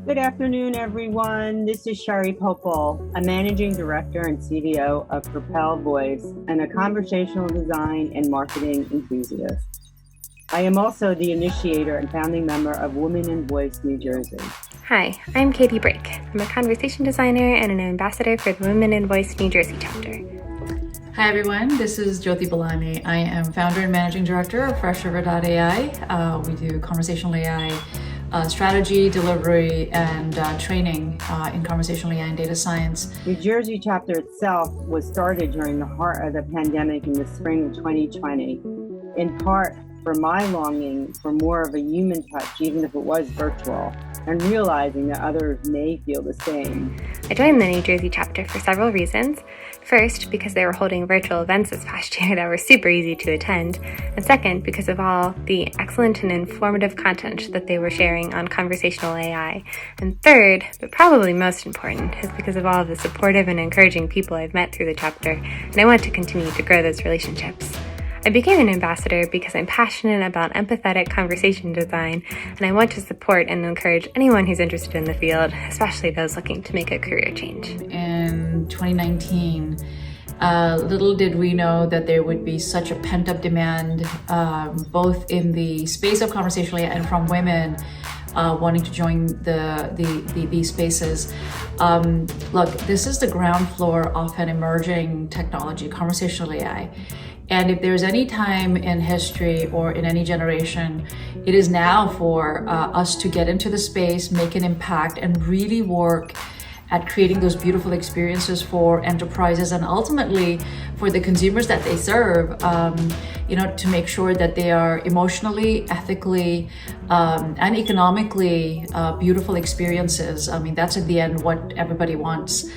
Good afternoon, everyone. This is Sherry Popel, a Managing Director and CDO of Propel Voice and a conversational design and marketing enthusiast. I am also the initiator and founding member of Women in Voice New Jersey. Hi, I'm Katie Brake. I'm a conversation designer and an ambassador for the Women in Voice New Jersey chapter. Hi everyone, this is Jyoti Balani. I am founder and managing director of FreshRiver.ai. We do conversational AI strategy, delivery, and training in conversational AI and data science. New Jersey chapter itself was started during the heart of the pandemic in the spring of 2020, in part for my longing for more of a human touch, even if it was virtual, and realizing that others may feel the same. I joined the New Jersey chapter for several reasons. First, because they were holding virtual events this past year that were super easy to attend. And second, because of all the excellent and informative content that they were sharing on conversational AI. And third, but probably most important, is because of all of the supportive and encouraging people I've met through the chapter, and I want to continue to grow those relationships. I became an ambassador because I'm passionate about empathetic conversation design, and I want to support and encourage anyone who's interested in the field, especially those looking to make a career change. In 2019, little did we know that there would be such a pent-up demand, both in the space of conversational AI and from women wanting to join these spaces. Look, this is the ground floor of an emerging technology, conversational AI. And if there's any time in history or in any generation, it is now for us to get into the space, make an impact, and really work at creating those beautiful experiences for enterprises and ultimately for the consumers that they serve, to make sure that they are emotionally, ethically, and economically beautiful experiences. I mean, that's at the end what everybody wants.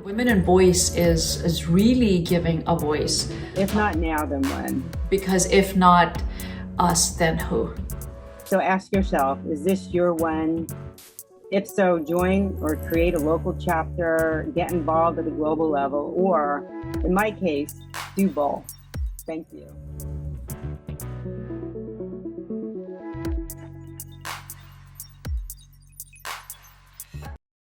Women in Voice is really giving a voice. If not now, then when? Because if not us, then who? So ask yourself, is this your when? If so, join or create a local chapter, get involved at the global level, or in my case, do both. Thank you.